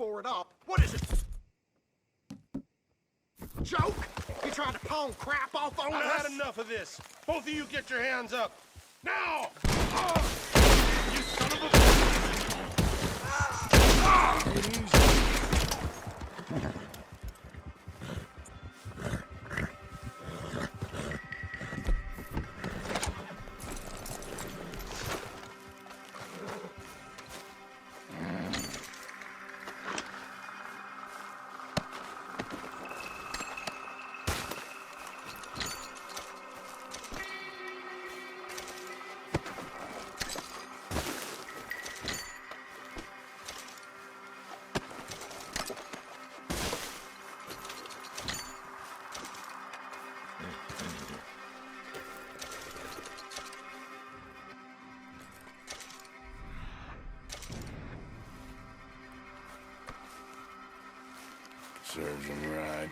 for it up. What is it? Joke? You trying to pawn crap off on us? I've had enough of this. Both of you get your hands up. Now! You son of a... Serves him right.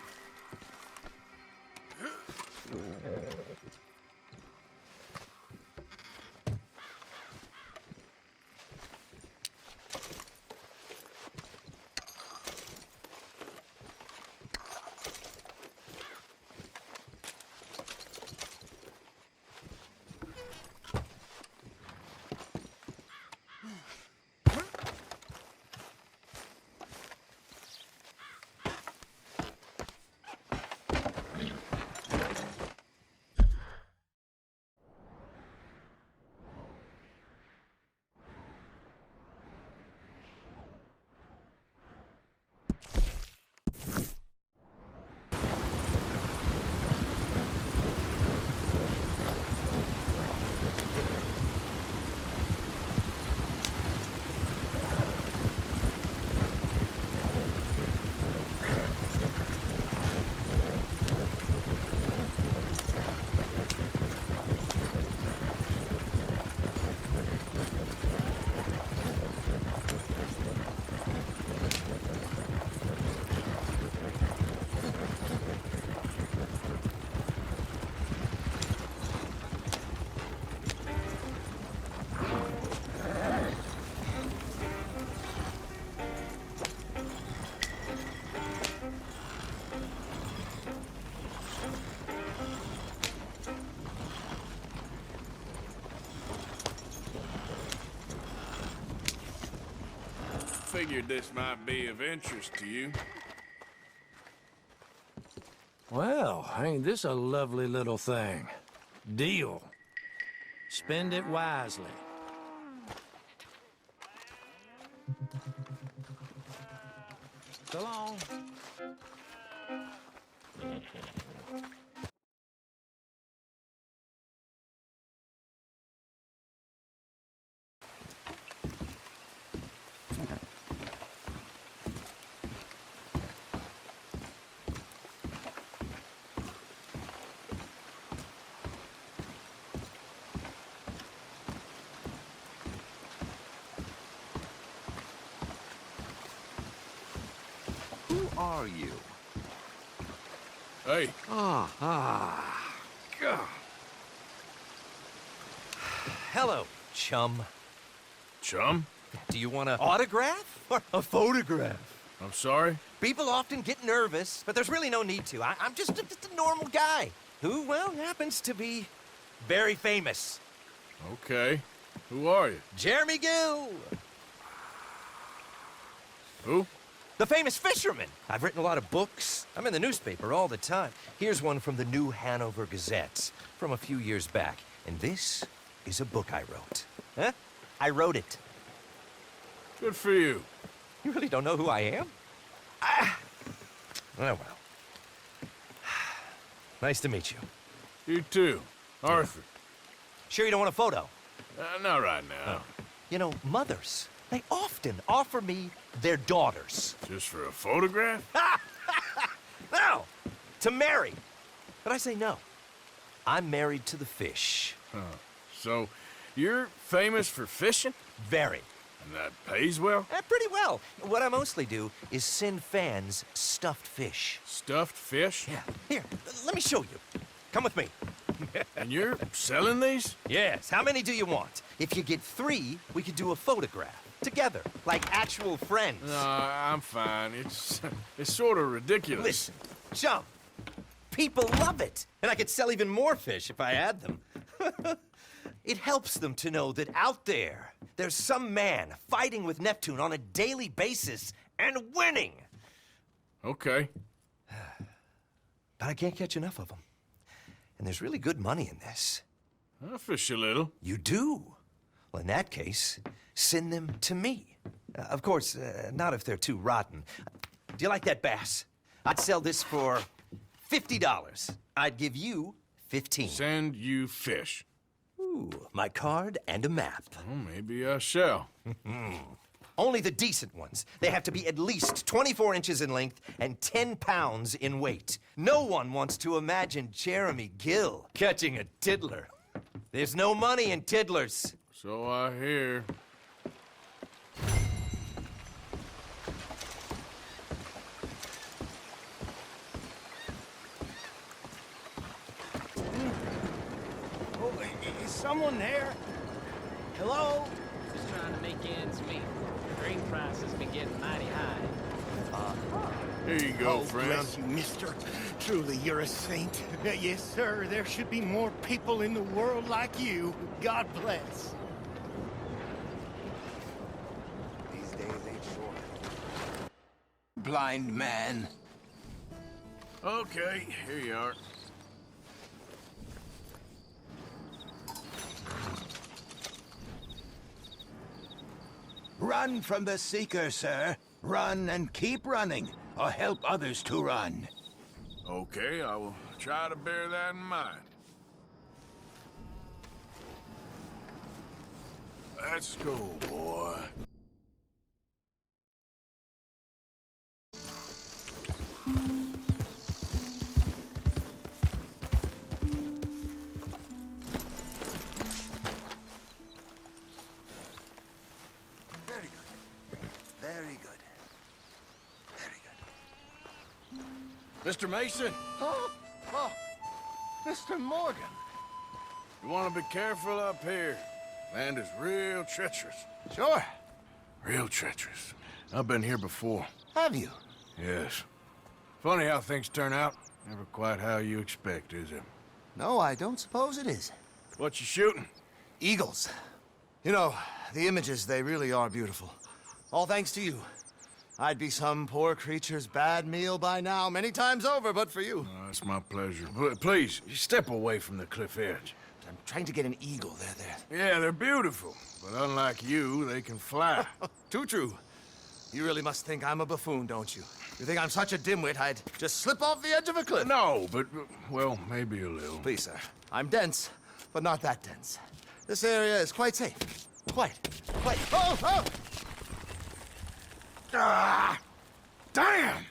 Figured this might be of interest to you. Well, ain't this a lovely little thing? Deal. Spend it wisely. So long. Who are you? Hey. God. Hello, chum. Chum? Do you want an autograph or a photograph? I'm sorry? People often get nervous, but there's really no need to. I'm just a normal guy who, well, happens to be very famous. Okay. Who are you? Jeremy Gill. Who? The famous fisherman. I've written a lot of books. I'm in the newspaper all the time. Here's one from the New Hanover Gazette from a few years back. And this is a book I wrote. Huh? I wrote it. Good for you. You really don't know who I am? Oh, well. Nice to meet you. You too. Arthur. Sure you don't want a photo? Not right now. You know, mothers, they often offer me their daughters. Just for a photograph? No, to marry. But I say no. I'm married to the fish. Huh. So, you're famous for fishing? Very. And that pays well? Pretty well. What I mostly do is send fans stuffed fish. Stuffed fish? Yeah. Here, let me show you. Come with me. And you're selling these? Yes. How many do you want? If you get 3, we could do a photograph. Together, like actual friends. No, I'm fine. It's sort of ridiculous. Listen, chum, people love it. And I could sell even more fish if I had them. It helps them to know that out there, there's some man fighting with Neptune on a daily basis and winning. Okay. But I can't catch enough of them. And there's really good money in this. I'll fish a little. You do? Well, in that case, send them to me. Of course, not if they're too rotten. Do you like that bass? I'd sell this for $50. I'd give you 15. Send you fish. Ooh, my card and a map. Well, maybe I shall. Only the decent ones. They have to be at least 24 inches in length and 10 pounds in weight. No one wants to imagine Jeremy Gill catching a tiddler. There's no money in tiddlers. So I hear. Oh, is someone there? Hello? Just trying to make ends meet. The grain price has been getting mighty high. Here you go, Oh, friend. bless you, mister. Truly, you're a saint. Yes, sir. There should be more people in the world like you. God bless. These days ain't short. Blind man. Okay, here you are. Run from the Seeker, sir. Run and keep running, or help others to run. Okay, I will try to bear that in mind. Let's go, boy. Very good. Very good. Very good. Mr. Mason, Oh, Mr. Morgan. you want to be careful up here. Land is real treacherous. Sure. Real treacherous. I've been here before. Have you? Yes. Funny how things turn out. Never quite how you expect, is it? No, I don't suppose it is. What you shooting? Eagles. You know, the images, they really are beautiful. All thanks to you. I'd be some poor creature's bad meal by now, many times over, but for you. Oh, it's my pleasure. Please, step away from the cliff edge. I'm trying to get an eagle. There. Yeah, they're beautiful. But unlike you, they can fly. Too true. You really must think I'm a buffoon, don't you? You think I'm such a dimwit I'd just slip off the edge of a cliff? No, but, well, maybe a little. Please, sir. I'm dense, but not that dense. This area is quite safe. Quite. Oh! Ah! Damn!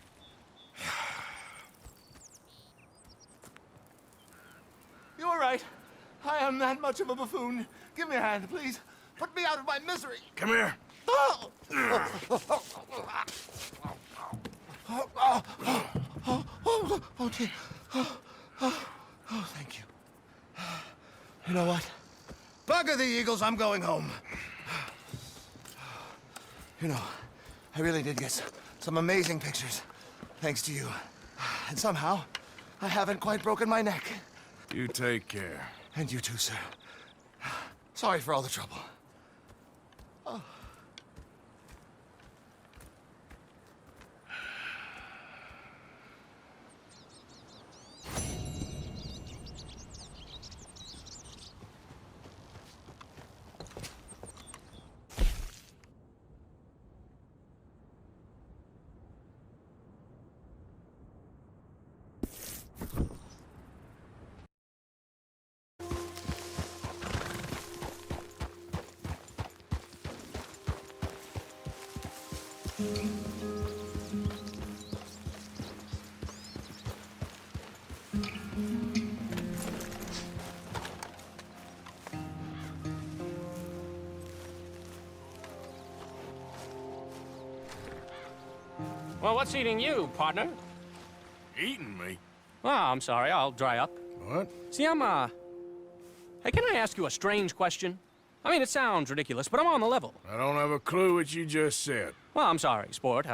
You're right. I am that much of a buffoon. Give me a hand, please. Put me out of my misery. Come here. Oh, dear. Oh, thank you. You know what? Bugger the eagles, I'm going home. You know, I really did get some amazing pictures, thanks to you. And somehow, I haven't quite broken my neck. You take care. And you too, sir. Sorry for all the trouble. Oh. Well, what's eating you, partner? Eating me? Oh, I'm sorry. I'll dry up. What? See, Hey, can I ask you a strange question? I mean, it sounds ridiculous, but I'm on the level. I don't have a clue what you just said. Well, I'm sorry, sport.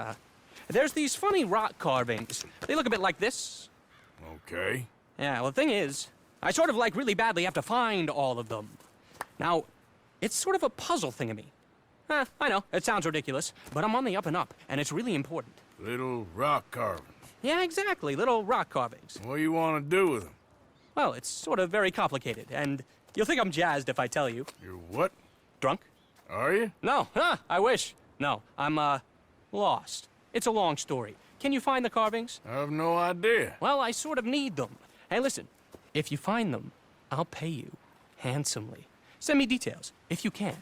There's these funny rock carvings. They look a bit like this. Okay. Yeah, well, the thing is, I sort of like really badly have to find all of them. Now, it's sort of a puzzle thing of me. I know, it sounds ridiculous, but I'm on the up and up, and it's really important. Little rock carvings. Yeah, exactly, little rock carvings. What do you want to do with them? Well, it's sort of very complicated, and you'll think I'm jazzed if I tell you. You're what? Drunk? Are you? No, I wish. No, I'm, lost. It's a long story. Can you find the carvings? I have no idea. Well, I sort of need them. Hey, listen, if you find them, I'll pay you handsomely. Send me details, if you can.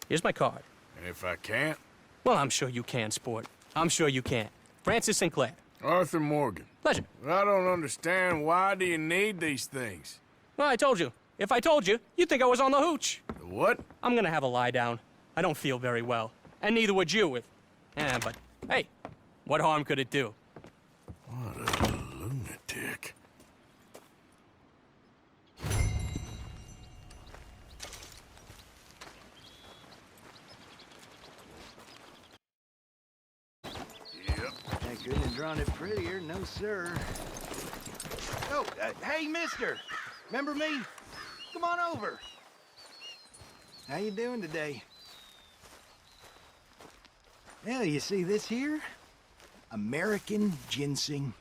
Here's my card. And if I can't? Well, I'm sure you can, sport. I'm sure you can. Francis Sinclair. Arthur Morgan. Pleasure. I don't understand. Why do you need these things? Well, I told you. If I told you, you'd think I was on the hooch. The what? I'm gonna have a lie down. I don't feel very well. And neither would you if... but, hey, what harm could it do? What a lunatic. I couldn't have drawn it prettier, no sir. Oh, hey, mister. Remember me? Come on over. How you doing today? Well, you see this here? American ginseng.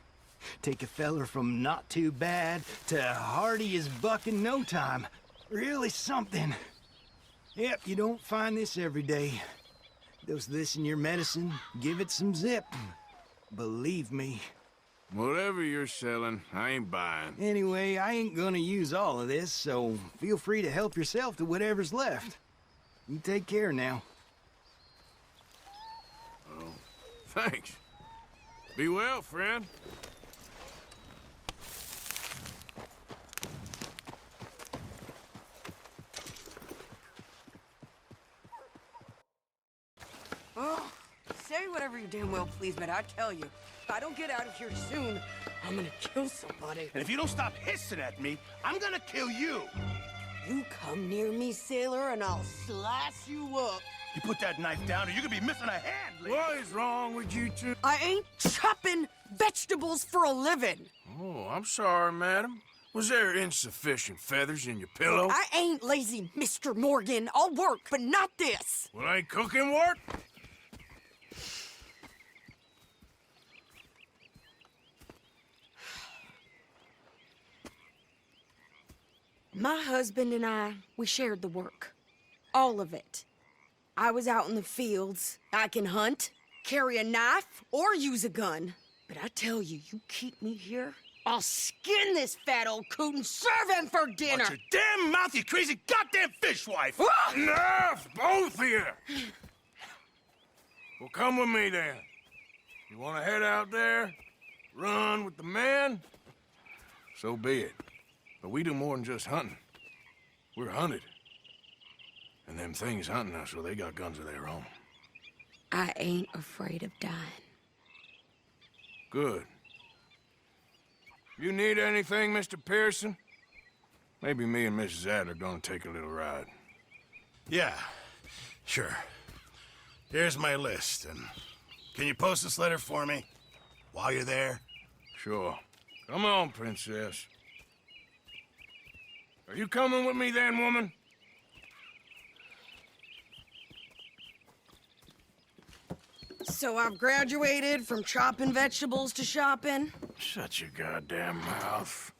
Take a feller from not too bad to hardy as buck in no time. Really something. Yep, you don't find this every day. Dose this in your medicine, give it some zip. Believe me. Whatever you're selling, I ain't buying. Anyway, I ain't gonna use all of this, so feel free to help yourself to whatever's left. You take care now. Oh, thanks. Be well, friend. Oh, say whatever you damn well please, but I tell you, if I don't get out of here soon, I'm gonna kill somebody. And if you don't stop hissing at me, I'm gonna kill you. You come near me, sailor, and I'll slice you up. You put that knife down or you're gonna be missing a hand, lady. What is wrong with you two? I ain't chopping vegetables for a living. Oh, I'm sorry, madam. Was there insufficient feathers in your pillow? I ain't lazy, Mr. Morgan. I'll work, but not this. Well, ain't cooking work? My husband and I, we shared the work. All of it. I was out in the fields. I can hunt, carry a knife, or use a gun. But I tell you, you keep me here, I'll skin this fat old coot and serve him for dinner. Watch your damn mouth, you crazy goddamn fishwife! Enough, both of you! Well, come with me then. You want to head out there, run with the men? So be it. But we do more than just hunting. We're hunted. And them things hunting us, so they got guns of their own. I ain't afraid of dying. Good. You need anything, Mr. Pearson? Maybe me and Mrs. Adler gonna take a little ride. Yeah, sure. Here's my list, and can you post this letter for me while you're there? Sure. Come on, Princess. Are you coming with me then, woman? So I've graduated from chopping vegetables to shopping? Shut your goddamn mouth.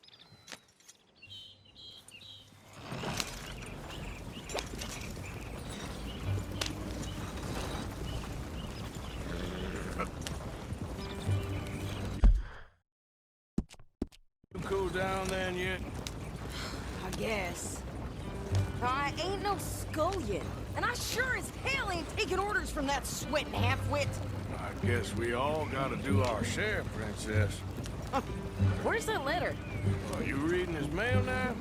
You cool down then yet? I guess. I ain't no scullion, and I sure as hell ain't taking orders from that sweating half-wit. I guess we all gotta do our share, Princess. Where's that letter? Are you reading his mail now?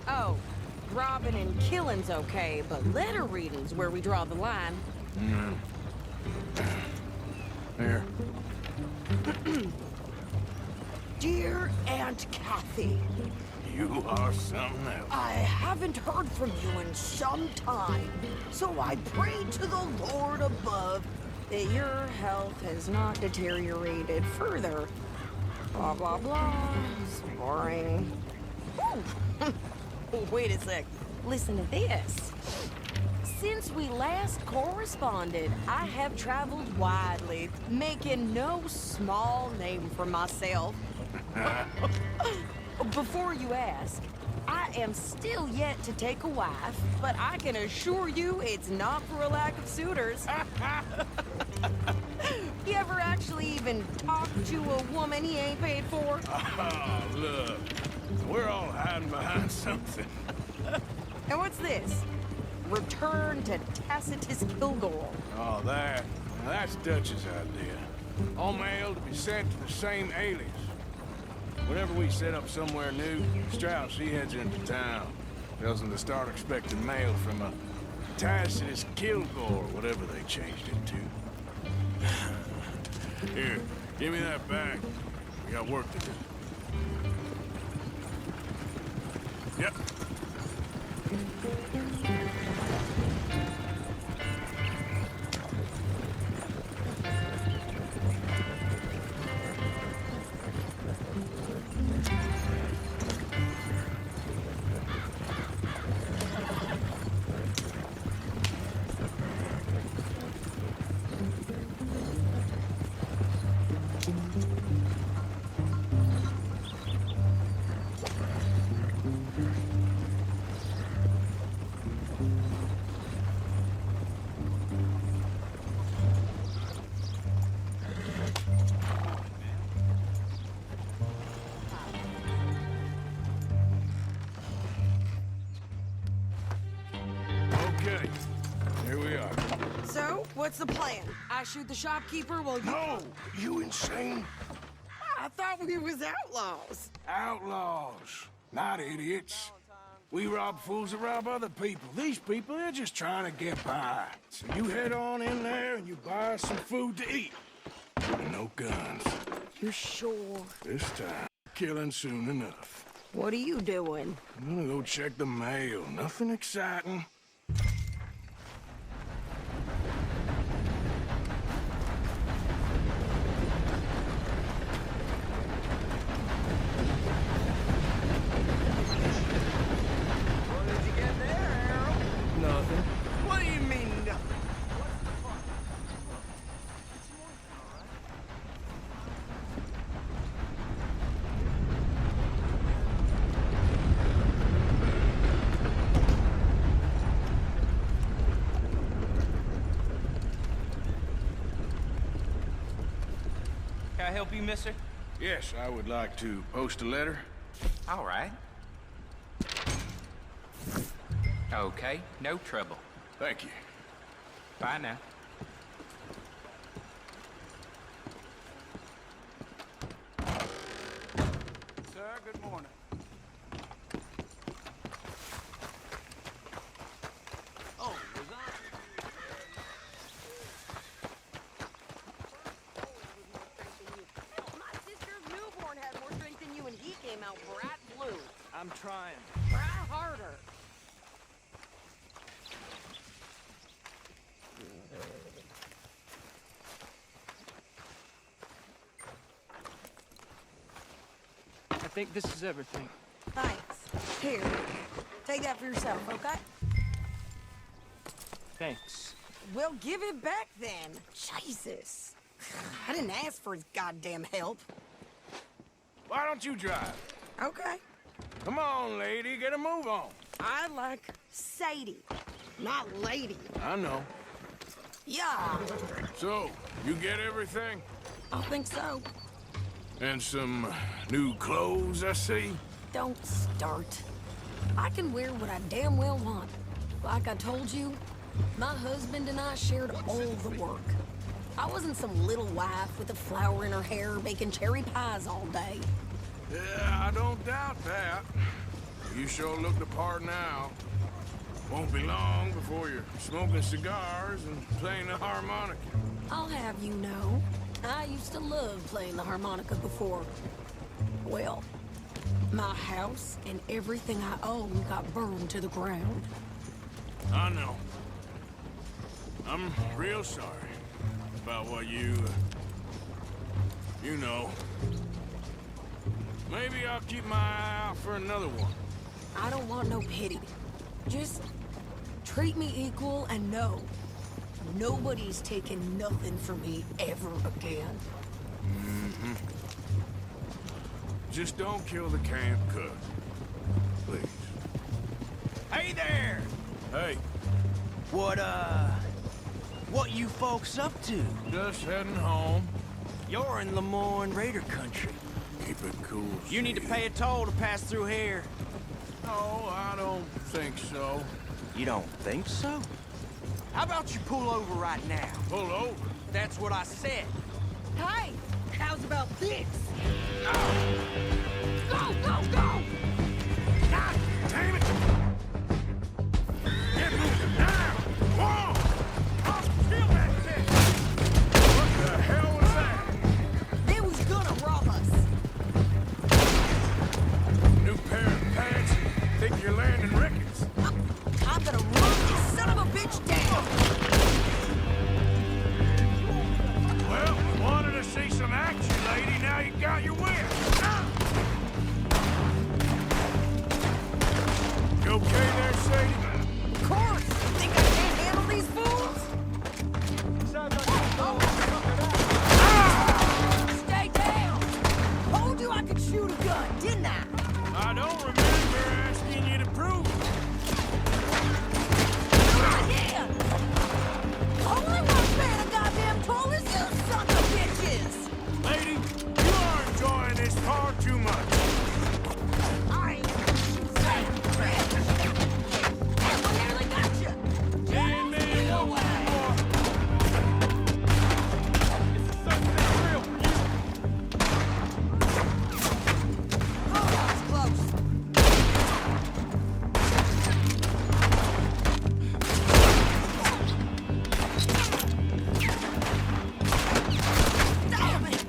Oh, robbing and killing's okay, but letter reading's where we draw the line. Here. Dear Aunt Kathy, You are something else. I haven't heard from you in some time, so I pray to the Lord above that your health has not deteriorated further. Blah, blah, blah. It's boring. Ooh. Wait a sec. Listen to this. Since we last corresponded, I have traveled widely, making no small name for myself. Before you ask, I am still yet to take a wife, but I can assure you it's not for a lack of suitors. You ever actually even talk to a woman he ain't paid for? Oh, look. We're all hiding behind something. And what's this? Return to Tacitus Kilgore. Oh, that's Dutch's idea. All mail to be sent to the same alias. Whenever we set up somewhere new, Strauss, he heads into town. Tells them to start expecting mail from a Tacitus Kilgore, whatever they changed it to. Here, give me that back. We got work to do. Yep. Okay, here we are. So, what's the plan? I shoot the shopkeeper while you... No! You insane? I thought we was outlaws. Outlaws, not idiots. We rob fools that rob other people. These people, they're just trying to get by. So you head on in there and you buy some food to eat. And no guns. You sure? This time, killing soon enough. What are you doing? I'm gonna go check the mail. Nothing exciting. Nothing. What do you mean, nothing? Can I help you, mister? Yes, I would like to post a letter. All right. Okay, no trouble. Thank you. Bye now. Sir, good morning. My sister's newborn had more strength than you, and he came out bright blue. I'm trying. Try harder. I think this is everything. Thanks. Here, take that for yourself, okay? Thanks. Well, give it back then. Jesus. I didn't ask for his goddamn help. Why don't you drive? Okay. Come on, lady, get a move on. I like Sadie, not lady. I know. Yeah, So, you get everything? I think so. And some new clothes, I see? Don't start. I can wear what I damn well want. Like I told you, my husband and I shared all the work. I wasn't some little wife with a flower in her hair making cherry pies all day. Yeah, I don't doubt that. You sure look the part now. Won't be long before you're smoking cigars and playing the harmonica. I'll have you know, I used to love playing the harmonica before. Well, My house and everything I own got burned to the ground. I know. I'm real sorry about what you know. Maybe I'll keep my eye out for another one. I don't want no pity. Just treat me equal and know nobody's taking nothing from me ever again. Mm-hmm. Just don't kill the camp cook. Please. Hey there! Hey, What you folks up to? just heading home. You're in Lemoyne Raider country. Keep it cool. You need to Steve. pay a toll to pass through here. No, I don't think so. You don't think so? How about you pull over right now? Pull over. That's what I said. Hey, how's about this? Go, go, go! God damn it! Get moving now! Whoa! I'll kill that thing! What the hell was that? They was gonna rob us. New pair of pants? Think you're landing Ricketts? I'm gonna run this son of a bitch down. Well, we wanted to see some action, lady. Now you got your wish. You okay there, Sadie? Of course. Think I can't handle these fools? Stay down. Told you I could shoot a gun, didn't I? I don't remember asking you to prove it. Yeah. Only one man a goddamn toll is you sons of bitches. Lady, you are enjoying this far too much. I ain't that one nearly got you. Damn, man, Get what away. Oh, that was close. Damn it!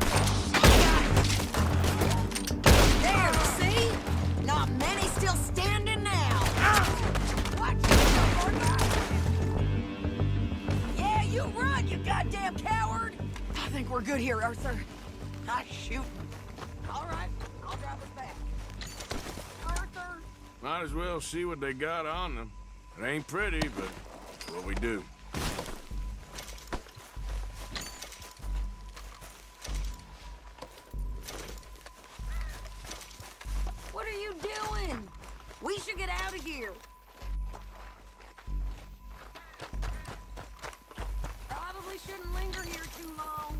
There, see? Not many still standing now. Watch yourself, Arthur. Yeah, you run, you goddamn coward! I think we're good here, Arthur. I shoot. All right, I'll drive us back. Arthur! Might as well see what they got on them. It ain't pretty, but it's what we do. What are you doing? We should get out of here. Probably shouldn't linger here too long.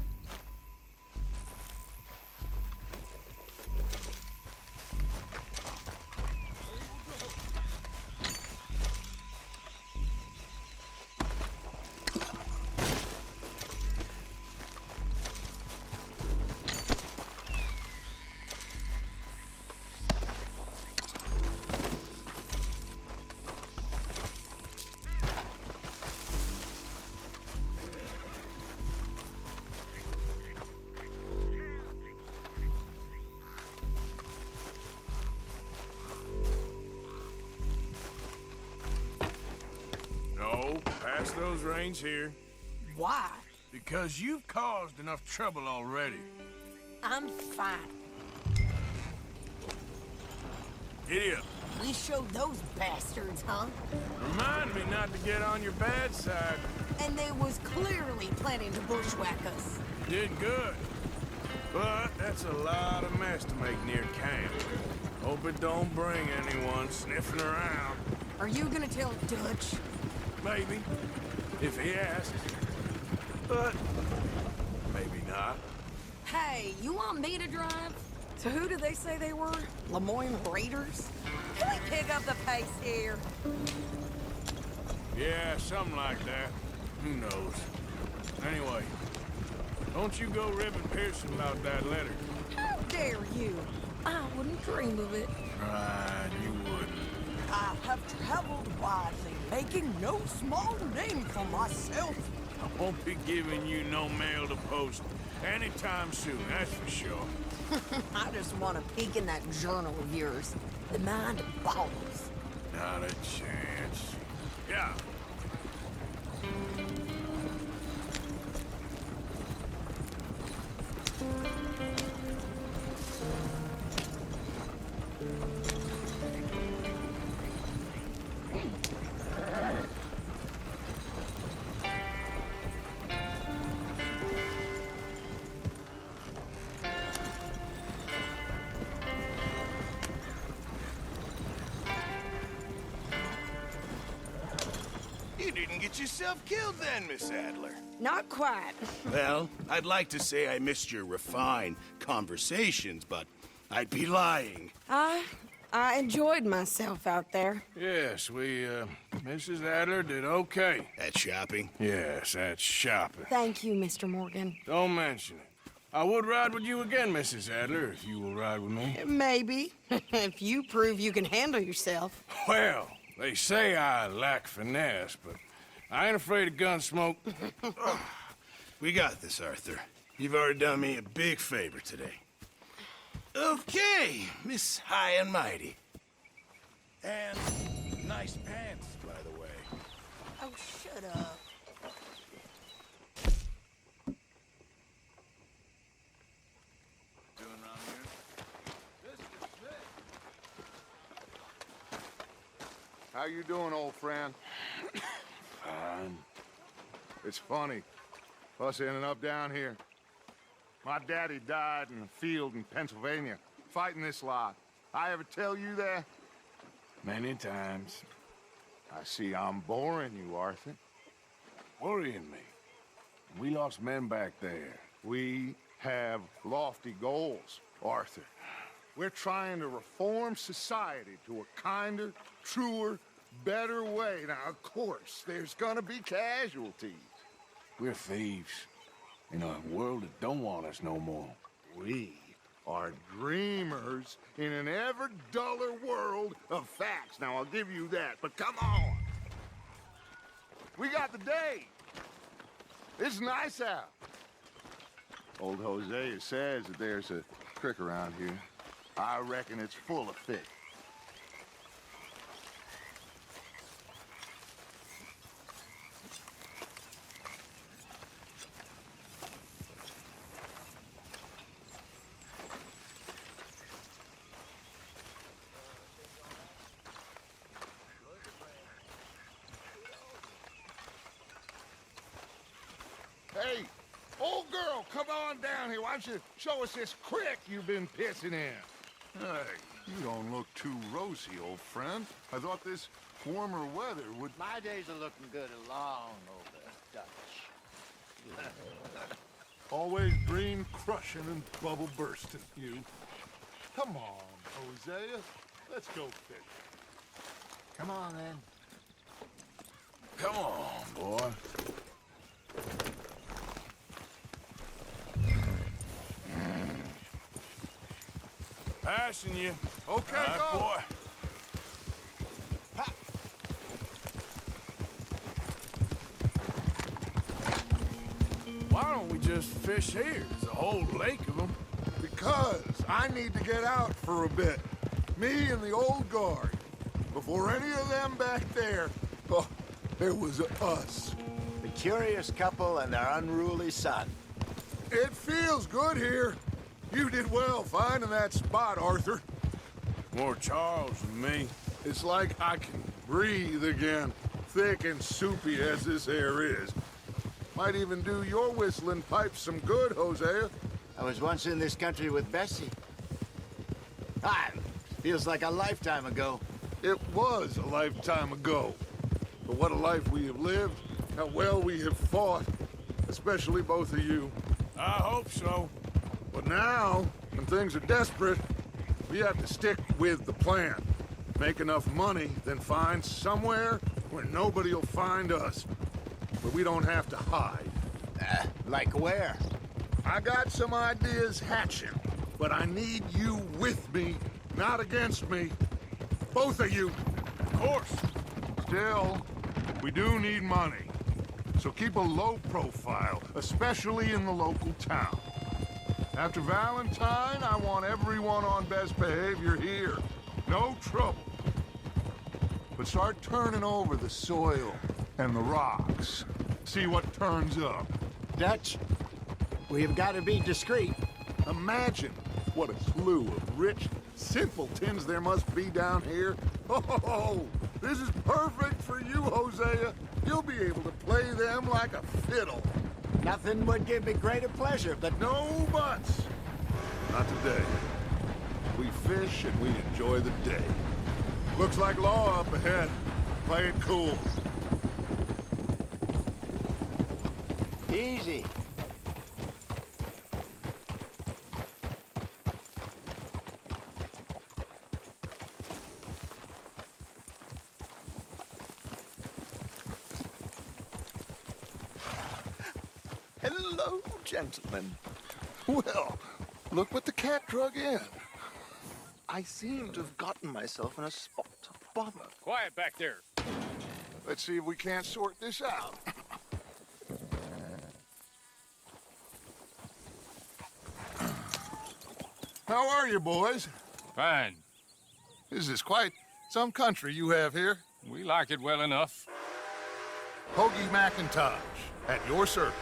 No, pass those reins here. Why? Because you've caused enough trouble already. I'm fine. Giddy up. We showed those bastards, huh? Remind me not to get on your bad side. And they was clearly planning to bushwhack us. Did good. But that's a lot of mess to make near camp. Hope it don't bring anyone sniffing around. Are you gonna tell Dutch? Maybe. If he asks. But maybe not. Hey, you want me to drive? So who did they say they were? Lemoyne Raiders? Can we pick up the pace here? Yeah, something like that. Who knows? Anyway, don't you go ribbing Pearson about that letter. How dare you? I wouldn't dream of it. Right, you wouldn't. I have traveled widely, making no small name for myself. I won't be giving you no mail to post Anytime soon, that's for sure. I just want to peek in that journal of yours. The mind boggles. Not a chance. Yeah. You didn't get yourself killed then, Miss Adler. Not quite. Well, I'd like to say I missed your refined conversations, but I'd be lying. I enjoyed myself out there. Yes, Mrs. Adler did okay. At shopping? Yes, that's shopping. Thank you, Mr. Morgan. Don't mention it. I would ride with you again, Mrs. Adler, if you will ride with me. Maybe. If you prove you can handle yourself. Well, they say I lack finesse, but I ain't afraid of gun smoke. We got this, Arthur. You've already done me a big favor today. Okay, Miss High and Mighty. And nice pants, by the way. Oh, shut up. Doing around here? How you doing, old friend? Fine. It's funny, us ending up down here. My daddy died in a field in Pennsylvania, fighting this lot. I ever tell you that? Many times. I see I'm boring you, Arthur. Worrying me. We lost men back there. We have lofty goals, Arthur. We're trying to reform society to a kinder, truer, better way. Now, of course, there's gonna be casualties. We're thieves. In a world that don't want us no more. We are dreamers in an ever duller world of facts. Now, I'll give you that, but come on. We got the day. It's nice out. Old Hosea says that there's a creek around here. I reckon it's full of fish. Hey, old girl, come on down here. Why don't you show us this creek you've been pissing in? Hey, you don't look too rosy, old friend. I thought this warmer weather would... My days are looking good along over Dutch. Always green crushing and bubble bursting, you. Come on, Hosea. Let's go fish. Come on, then. Come on, boy. Passing you. Okay, All right, go. boy. Ha. Why don't we just fish here? There's a whole lake of them. Because I need to get out for a bit. Me and the old guard. Before any of them back there, oh, there was us. The curious couple and their unruly son. It feels good here. You did well finding that spot, Arthur. More Charles than me. It's like I can breathe again, thick and soupy as this air is. Might even do your whistling pipes some good, Hosea. I was once in this country with Bessie. Feels like a lifetime ago. It was a lifetime ago. But what a life we have lived, how well we have fought, especially both of you. I hope so. But now, when things are desperate, we have to stick with the plan. Make enough money, then find somewhere where nobody will find us. Where we don't have to hide. Like where? I got some ideas hatching, but I need you with me, not against me. Both of you. Of course. Still, we do need money. So keep a low profile, especially in the local town. After Valentine, I want everyone on best behavior here. No trouble. But start turning over the soil and the rocks. See what turns up. Dutch, we've got to be discreet. Imagine what a slew of rich simpletons there must be down here. Oh, this is perfect for you, Hosea. You'll be able to play them like a fiddle. Nothing would give me greater pleasure, but No buts. Not today. We fish and we enjoy the day. Looks like law up ahead. Play it cool. easy. Hello, gentlemen. Well, look what the cat drug in. I seem to have gotten myself in a spot of bother. Quiet back there. Let's see if we can't sort this out. How are you, boys? Fine. This is quite some country you have here. We like it well enough. Hoagie McIntosh, at your service.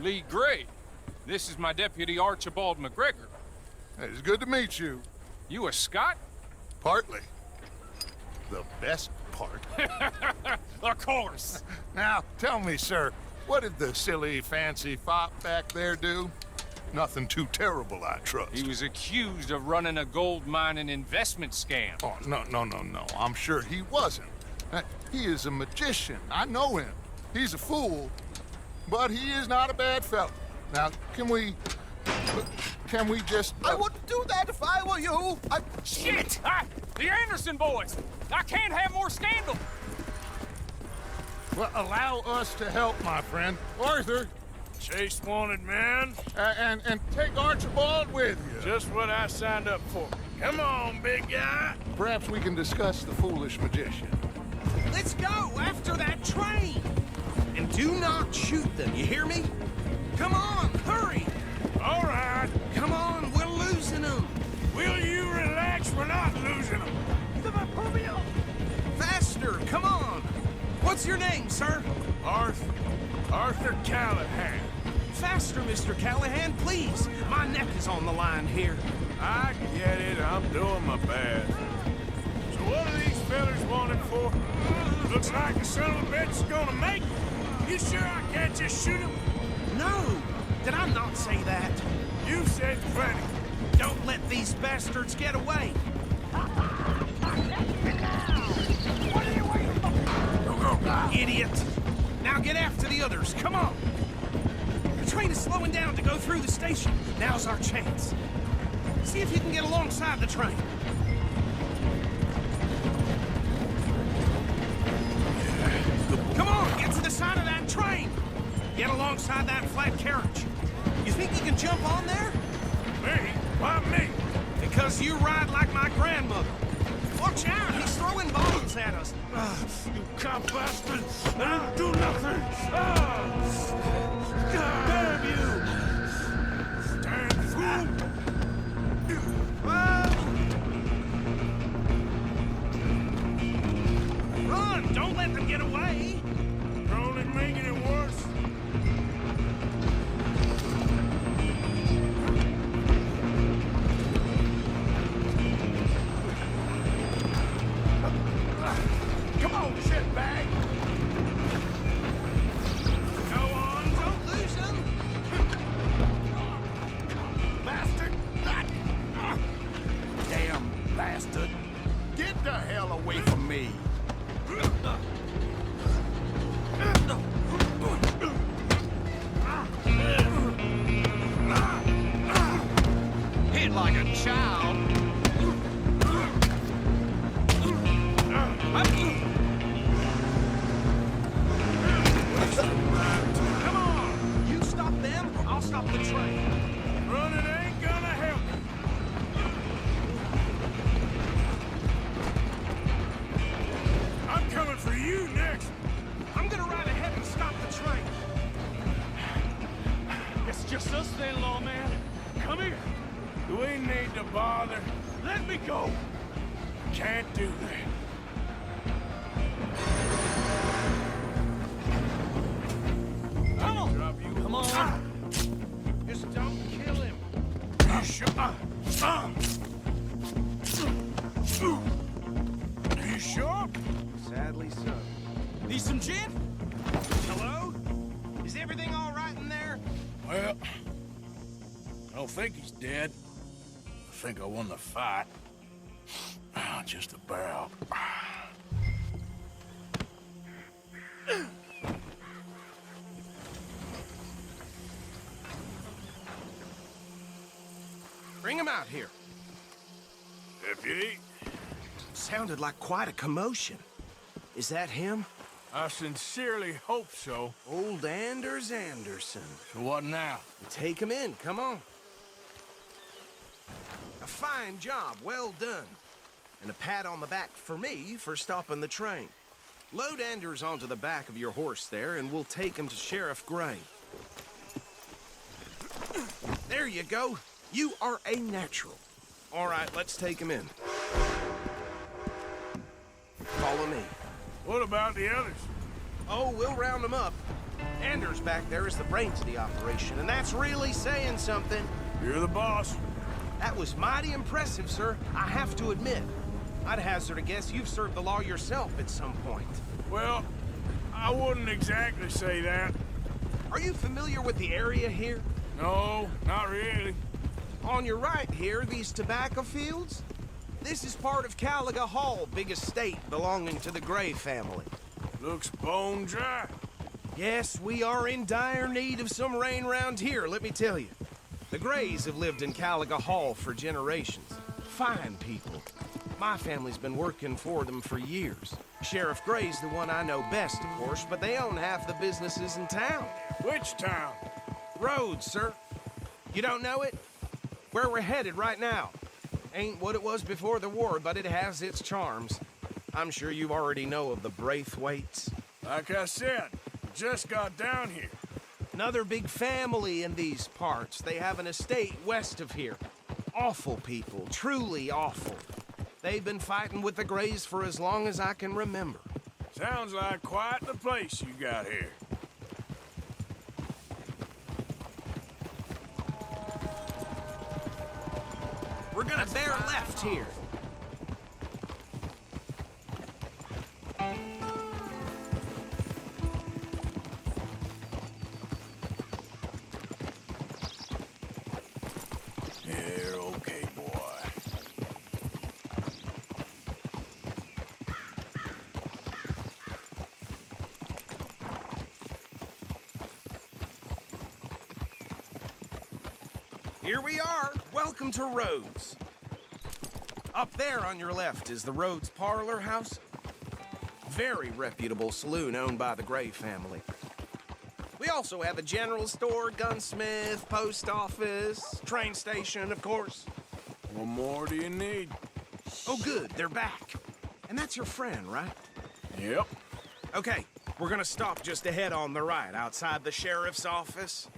Lee Gray. This is my deputy Archibald McGregor. It's good to meet you. You a Scot? Partly. The best part. Of course. Now, tell me, sir, what did the silly, fancy fop back there do? Nothing too terrible, I trust. He was accused of running a gold mining investment scam. Oh, no. I'm sure he wasn't. He is a magician. I know him. He's a fool, but he is not a bad fellow. Now, can we just... I wouldn't do that if I were you. Shit! The Anderson boys! I can't have more scandal! Well, allow us to help, my friend. Arthur, Chase wanted man. and take Archibald with you. Just what I signed up for. Come on, big guy. Perhaps we can discuss the foolish magician. Let's go after that train! And do not shoot them, you hear me? Come on, hurry! All right. Come on, we're losing them! Will you relax? We're not losing them. Faster, come on! What's your name, sir? Arthur Callahan. Faster, Mr. Callahan, please! My neck is on the line here. I get it. I'm doing my best. So what are these fellas wanted for? Looks like the son of a bitch is gonna make it. You sure I can't just shoot him? No! Did I not say that? You said plenty. Don't let these bastards get away! What are you waiting for? Idiot! Now get after the others, come on! The train is slowing down to go through the station. Now's our chance. See if you can get alongside the train. Come on, get to the side of that train! Get alongside that flat carriage. You think you can jump on there? Me? Why me? Because you ride like my grandmother. Watch out, he's throwing bombs at us. You cop bastard! I didn't do nothing! Damn you! Damn fool! Run! Don't let them get away! You're only making it worse. Come on, shitbag! Go on, don't lose them! Bastard! Damn bastard! Get the hell away from me! Hit like a child! Come on! You stop them, I'll stop the train. Running ain't gonna help you. I'm coming for you next. I'm gonna ride ahead and stop the train. It's just us then, lawman. Come ain't need to bother. Let me go. Can't do that. Come on. Just don't kill him. You sure? You sure? Sadly so. Need some gin? Hello? Is everything all right in there? Well, I don't think he's dead. I think I won the fight. Just about. Bring him out here. Deputy? Sounded like quite a commotion. Is that him? I sincerely hope so. Old Anders Anderson. So what now? Take him in, come on. A fine job, well done. And a pat on the back for me for stopping the train. Load Anders onto the back of your horse there, and we'll take him to Sheriff Gray. There you go. You are a natural. All right, let's take him in. Follow me. What about the others? Oh, we'll round them up. Anders back there is the brains of the operation, and that's really saying something. You're the boss. That was mighty impressive, sir. I have to admit. I'd hazard a guess you've served the law yourself at some point. Well, I wouldn't exactly say that. Are you familiar with the area here? No, not really. On your right here, these tobacco fields? This is part of Caliga Hall, big estate belonging to the Gray family. Looks bone dry. Yes, we are in dire need of some rain round here, let me tell you. The Grays have lived in Caliga Hall for generations. Fine people. My family's been working for them for years. Sheriff Gray's the one I know best, of course, but they own half the businesses in town. Which town? Rhodes, sir. You don't know it? Where we're headed right now. Ain't what it was before the war, but it has its charms. I'm sure you already know of the Braithwaites. Like I said, we just got down here. Another big family in these parts. They have an estate west of here. Awful people, truly awful. They've been fighting with the Grays for as long as I can remember. Sounds like quite the place you got here. We're gonna bear left here. You're okay, boy. Here we are. Welcome to Rhodes. Up there on your left is the Rhodes Parlor House. Very reputable saloon owned by the Gray family. We also have a general store, gunsmith, post office, train station, of course. What more do you need? Oh, good, they're back. And that's your friend, right? Yep. Okay, we're gonna stop just ahead on the right, outside the sheriff's office.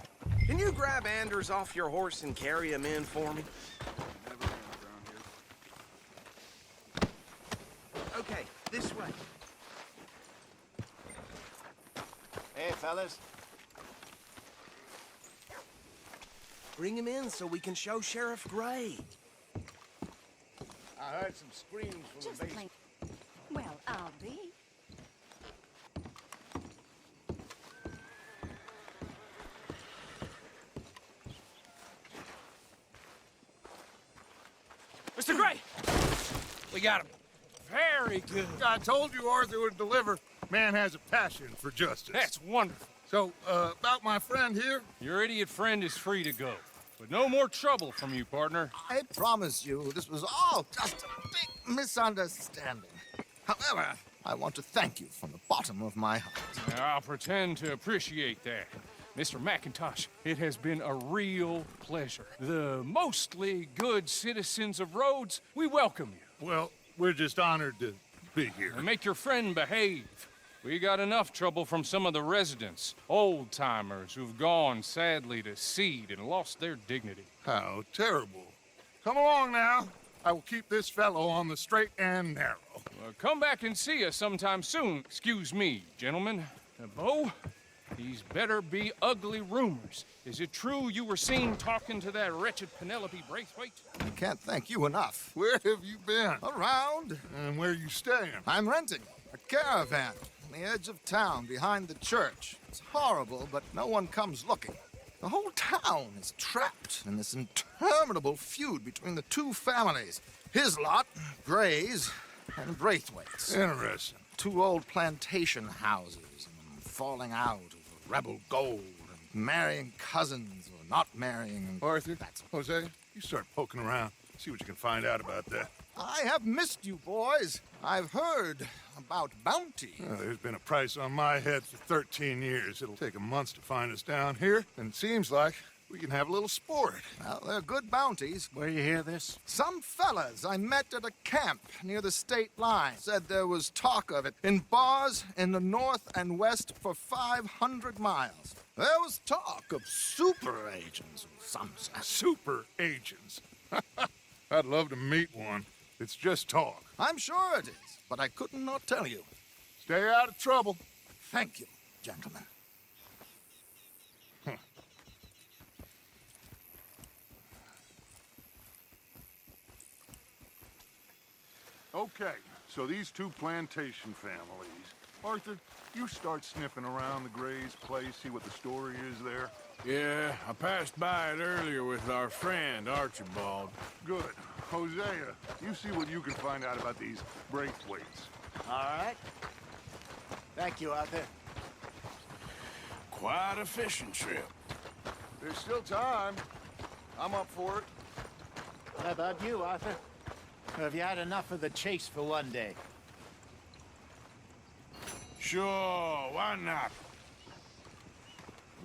Can you grab Anders off your horse and carry him in for me? Okay, this way. Hey, fellas. Bring him in so we can show Sheriff Gray. I heard some screams from Just the base. plain. Well, I'll be. Mr. Gray! We got him. Very good. I told you Arthur would deliver. Man has a passion for justice. That's wonderful. So, about my friend here? Your idiot friend is free to go. But no more trouble from you, partner. I promise you, this was all just a big misunderstanding. However, I want to thank you from the bottom of my heart. I'll pretend to appreciate that. Mr. McIntosh, it has been a real pleasure. The mostly good citizens of Rhodes, we welcome you. Well, we're just honored to be here. And make your friend behave. We got enough trouble from some of the residents, old-timers who've gone, sadly, to seed and lost their dignity. How terrible. Come along now. I will keep this fellow on the straight and narrow. Come back and see us sometime soon. Excuse me, gentlemen. Bo, these better be ugly rumors. Is it true you were seen talking to that wretched Penelope Braithwaite? I can't thank you enough. Where have you been? Around. And where you staying? I'm renting a caravan on the edge of town behind the church. It's horrible, but no one comes looking. The whole town is trapped in this interminable feud between the two families. His lot, Gray's, and Braithwaite's. Interesting. Two old plantation houses, and falling out over rebel gold, and marrying cousins or not marrying. Arthur, Jose, you start poking around. See what you can find out about that. I have missed you, boys. I've heard about bounty. There's been a price on my head for 13 years. It'll take 'em months to find us down here, and it seems like we can have a little sport. Well, they're good bounties. Where you hear this? Some fellas I met at a camp near the state line said there was talk of it in bars in the north and west for 500 miles. There was talk of super agents of some sort. Super agents. I'd love to meet one. It's just talk. I'm sure it is, but I couldn't not tell you. Stay out of trouble. Thank you, gentlemen. Okay, so these two plantation families. Arthur, you start sniffing around the Gray's place, see what the story is there. Yeah, I passed by it earlier with our friend, Archibald. Good. Hosea, you see what you can find out about these Braithwaites. All right. Thank you, Arthur. Quite a fishing trip. There's still time. I'm up for it. How about you, Arthur? Or have you had enough of the chase for one day? Sure, why not?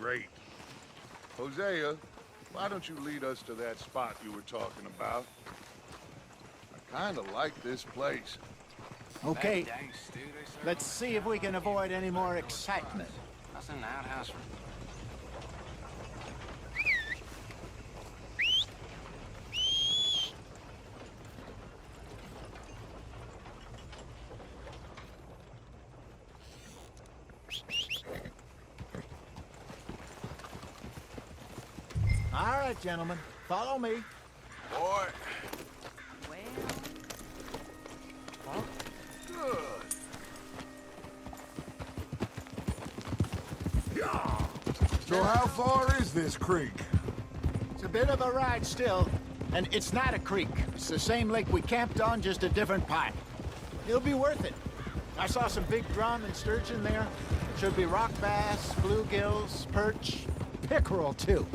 Great. Hosea, why don't you lead us to that spot you were talking about? I kind of like this place. Okay. Let's see if we can avoid any more excitement. That's in the outhouse. All right, gentlemen. Follow me. Boy. Good. So how far is this creek? It's a bit of a ride still, and it's not a creek. It's the same lake we camped on, just a different part. It'll be worth it. I saw some big drum and sturgeon there. Should be rock bass, bluegills, perch, pickerel too.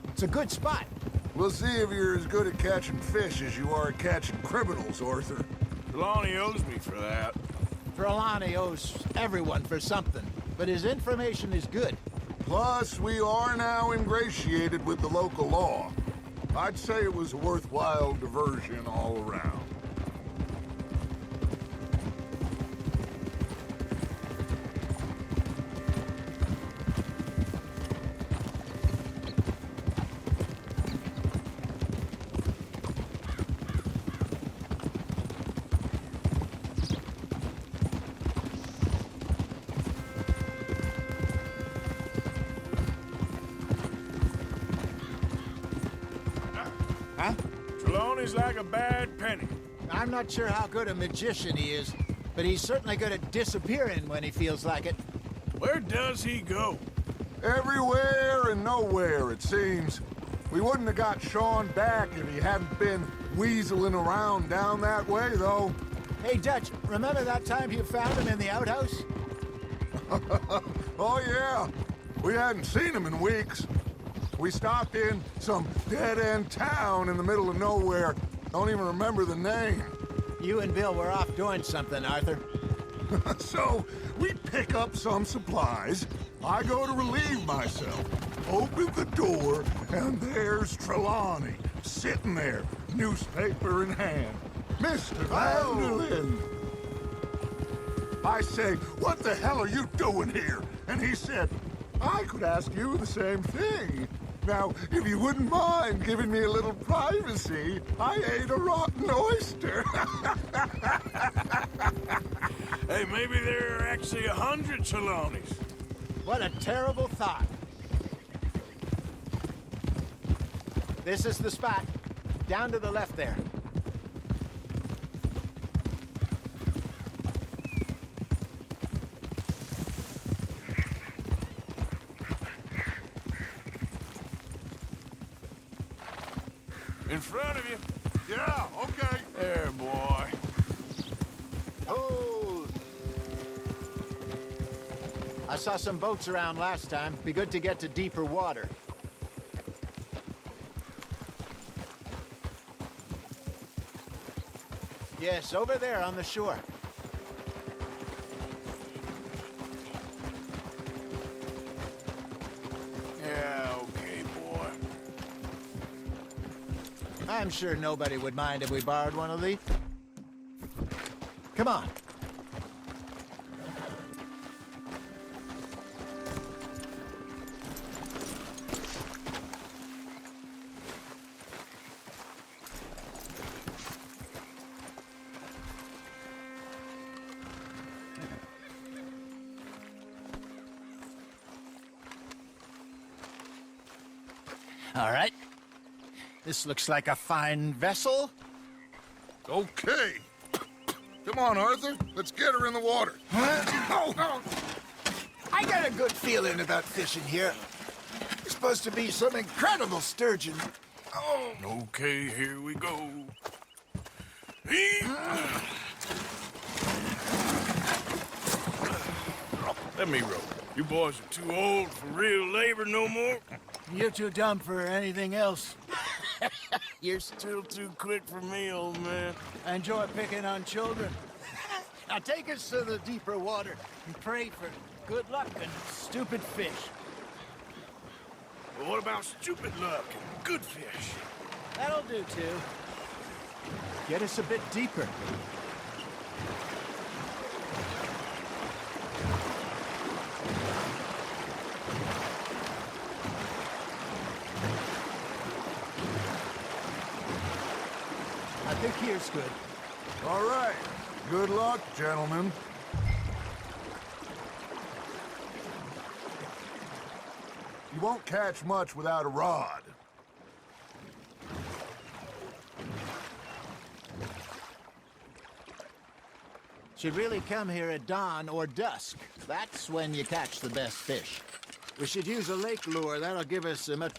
It's a good spot. We'll see if you're as good at catching fish as you are at catching criminals, Arthur. Trelawney owes me for that. Trelawney owes everyone for something, but his information is good. Plus, we are now ingratiated with the local law. I'd say it was a worthwhile diversion all around. Huh? Trelawney's like a bad penny. I'm not sure how good a magician he is, but he's certainly good at disappearing when he feels like it. Where does he go? Everywhere and nowhere, it seems. We wouldn't have got Sean back if he hadn't been weaseling around down that way, though. Hey, Dutch, remember that time you found him in the outhouse? Oh, yeah. We hadn't seen him in weeks. We stopped in some dead-end town in the middle of nowhere. Don't even remember the name. You and Bill were off doing something, Arthur. So, we pick up some supplies. I go to relieve myself. Open the door, and there's Trelawney, sitting there, newspaper in hand. Mr. Vanderlyn! I say, what the hell are you doing here? And he said, I could ask you the same thing. Now, if you wouldn't mind giving me a little privacy, I ate a rotten oyster. Hey, maybe there are actually 100 Trelawneys. What a terrible thought. This is the spot. Down to the left there. In front of you. Yeah, okay. There, boy. Oh! I saw some boats around last time. Be good to get to deeper water. Yes, over there on the shore. Yeah, okay, boy. I'm sure nobody would mind if we borrowed one of these. Come on. All right. This looks like a fine vessel. Okay. Come on, Arthur. Let's get her in the water. Oh, I got a good feeling about fishing here. It's supposed to be some incredible sturgeon. Oh. Okay, here we go. Let me row. You boys are too old for real labor no more. You're too dumb for anything else. You're still too quick for me, old man. I enjoy picking on children. Now take us to the deeper water and pray for good luck and stupid fish. But what about stupid luck and good fish? That'll do, too. Get us a bit deeper. I think here's good. All right. Good luck, gentlemen. You won't catch much without a rod. Should really come here at dawn or dusk. That's when you catch the best fish. We should use a lake lure. That'll give us a much...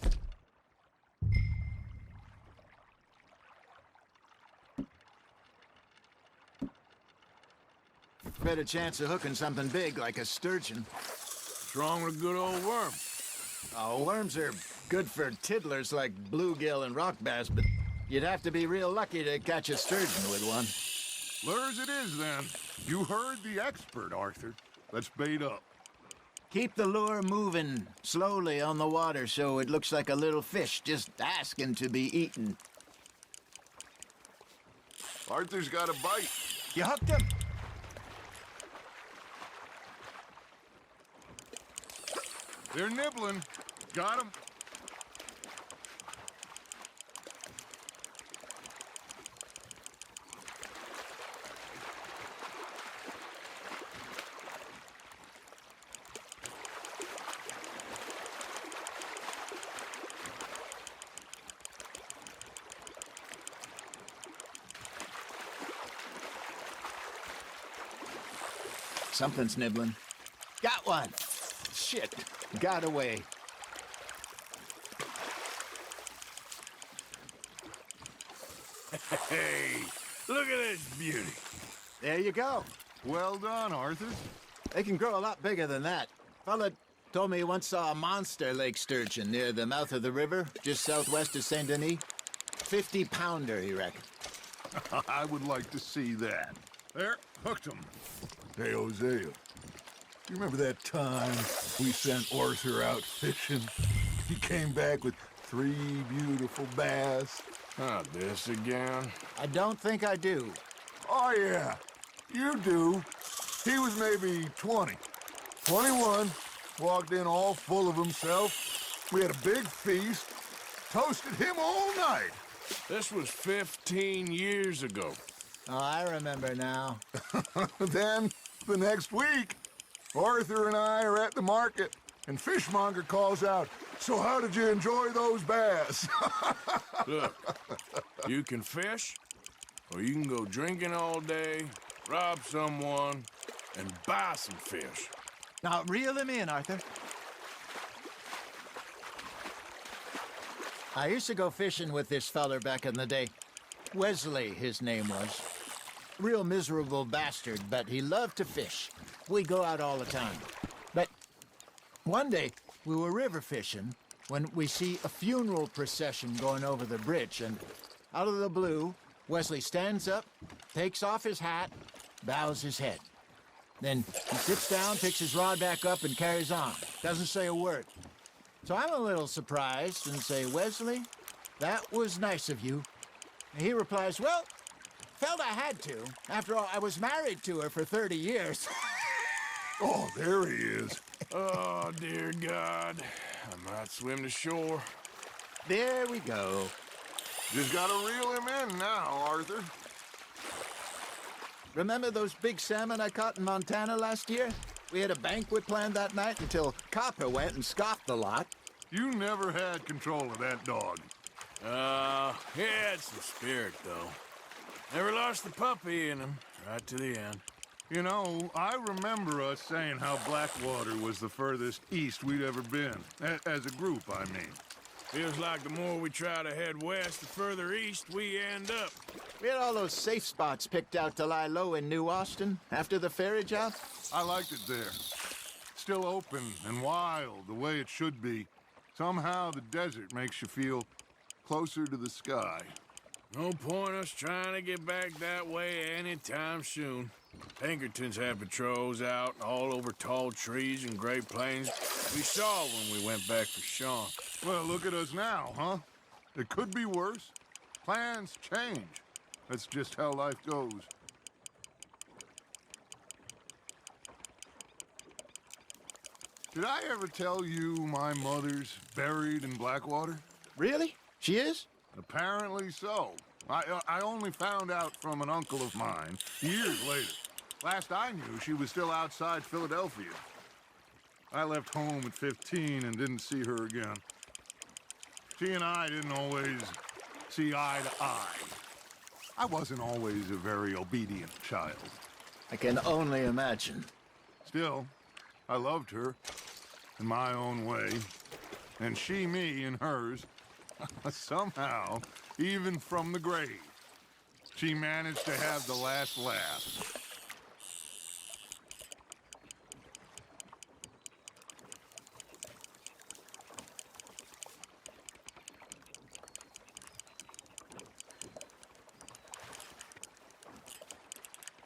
better chance of hooking something big like a sturgeon. What's wrong with a good old worm? Oh, worms are good for tiddlers like bluegill and rock bass, but you'd have to be real lucky to catch a sturgeon with one. Lures it is, then. You heard the expert, Arthur. Let's bait up. Keep the lure moving slowly on the water so it looks like a little fish just asking to be eaten. Arthur's got a bite. You hooked him? They're nibbling. Got him. Something's nibbling. Got one. Shit. Got away. Hey, look at this beauty. There you go. Well done, Arthur. They can grow a lot bigger than that. Fella told me he once saw a monster lake sturgeon near the mouth of the river, just southwest of Saint Denis. 50-pounder, he reckoned. I would like to see that. There, hooked him. Hey, Hosea. You remember that time we sent Arthur out fishing? He came back with 3 beautiful bass. Not this again. I don't think I do. Oh, yeah. You do. He was maybe 20. 21. Walked in all full of himself. We had a big feast, toasted him all night. This was 15 years ago. Oh, I remember now. Then, the next week, Arthur and I are at the market, and Fishmonger calls out, "So how did you enjoy those bass?" Look, you can fish, or you can go drinking all day, rob someone, and buy some fish. Now, reel him in, Arthur. I used to go fishing with this feller back in the day. Wesley, his name was. Real miserable bastard, but he loved to fish. We'd go out all the time. But one day, we were river fishing when we see a funeral procession going over the bridge, and out of the blue, Wesley stands up, takes off his hat, bows his head. Then he sits down, picks his rod back up, and carries on. Doesn't say a word. So I'm a little surprised and say, "Wesley, that was nice of you." And he replies, "Well, felt I had to. After all, I was married to her for 30 years. Oh, there he is. Oh, dear God. I might swim to shore. There we go. Just gotta reel him in now, Arthur. Remember those big salmon I caught in Montana last year? We had a banquet planned that night until Copper went and scoffed the lot. You never had control of that dog. He had some spirit, though. Never lost the puppy in him, right to the end. You know, I remember us saying how Blackwater was the furthest east we'd ever been. As a group, I mean. Feels like the more we try to head west, the further east we end up. We had all those safe spots picked out to lie low in New Austin after the ferry job. I liked it there. Still open and wild, the way it should be. Somehow the desert makes you feel closer to the sky. No point us trying to get back that way anytime soon. Pinkertons had patrols out all over tall trees and Great Plains. We saw when we went back for Sean. Well, look at us now, huh? It could be worse. Plans change. That's just how life goes. Did I ever tell you my mother's buried in Blackwater? Really? She is? Apparently so. I only found out from an uncle of mine years later. Last I knew, she was still outside Philadelphia. I left home at 15 and didn't see her again. She and I didn't always see eye to eye. I wasn't always a very obedient child. I can only imagine. Still, I loved her in my own way, and she me in hers. Somehow, even from the grave, she managed to have the last laugh.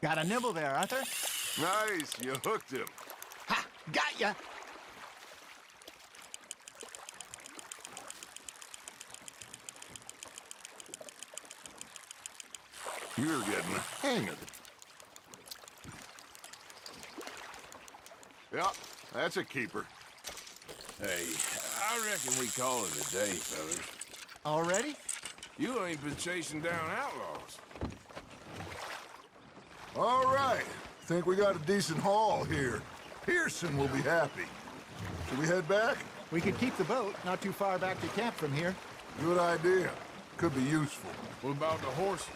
Got a nibble there, Arthur. Nice, you hooked him. Ha! Got ya! You're getting the hang of it. Yeah, that's a keeper. Hey, I reckon we call it a day, fellas. Already? You ain't been chasing down outlaws. All right. Think we got a decent haul here. Pearson will be happy. Should we head back? We could keep the boat not too far back to camp from here. Good idea. Could be useful. What about the horses?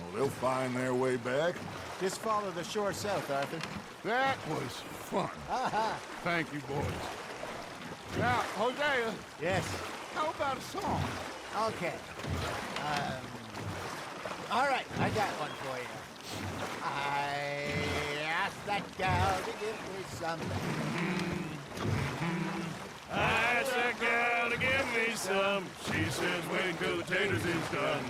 Well, they'll find their way back. Just follow the shore south, Arthur. That was fun. Aha! Thank you, boys. Now, Hosea. Yes. How about a song? Okay. All right, I got one for you. I asked that gal to give me some. I asked that gal to give me some. She says wait till the taters is done.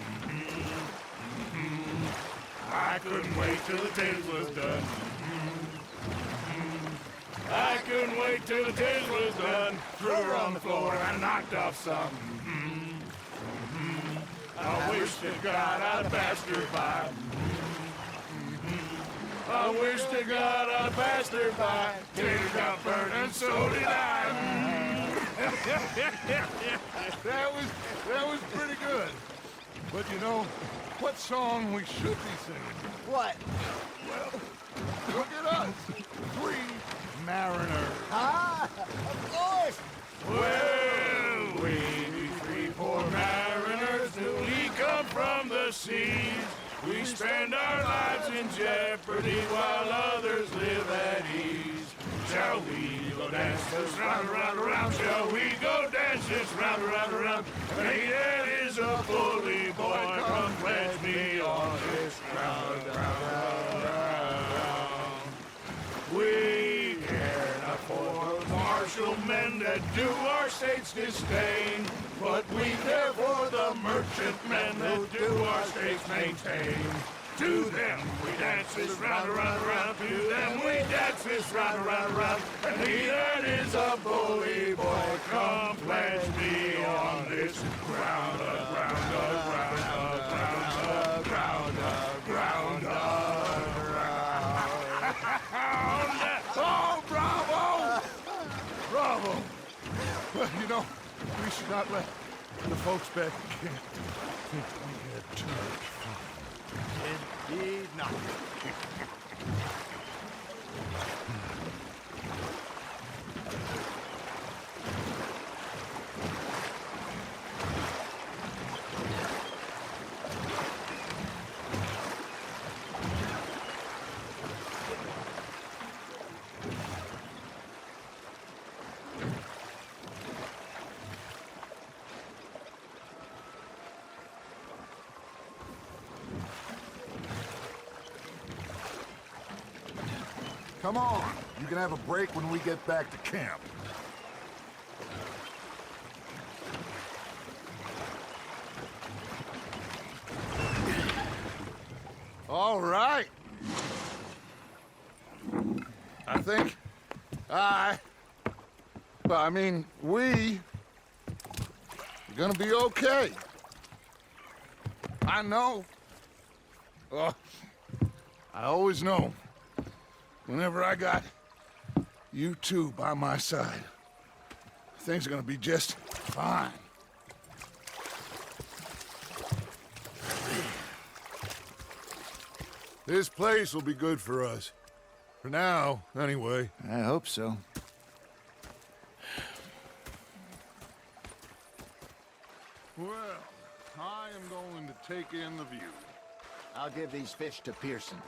I couldn't wait till the taters was done. I couldn't wait till the taters was done. Threw her on the floor and knocked off some. I wish to God I'd passed her by. I wish to God I'd passed her by. Tater got burned and so did I. That was pretty good. But you know, what song we should be singing? What? Well, look at us. Three mariners. Ah, of course. Well, we three poor mariners, newly come from the seas. We spend our lives in jeopardy while others live at ease. Shall we go dance this round, around, around? Shall we go dance this round, around, around? Hey, that is a bully boy, come pledge me on this round, round, round. We care not for the martial men that do our state's disdain, but we care for the merchantmen that do our state's maintain. To them we dance this round, around, around. To them we dance this round, around, around. And he that is a bully boy, come pledge me on this ground, ground, ground, ground, ground, ground, ground. Oh, bravo! Bravo! Well, you know, we should not let the folks back at camp think we had too much fun. Indeed not. Come on, you can have a break when we get back to camp. All right. I think we are gonna be okay. I know. I always know. Whenever I got you two by my side, things are gonna be just fine. This place will be good for us. For now, anyway. I hope so. Well, I am going to take in the view. I'll give these fish to Pearson.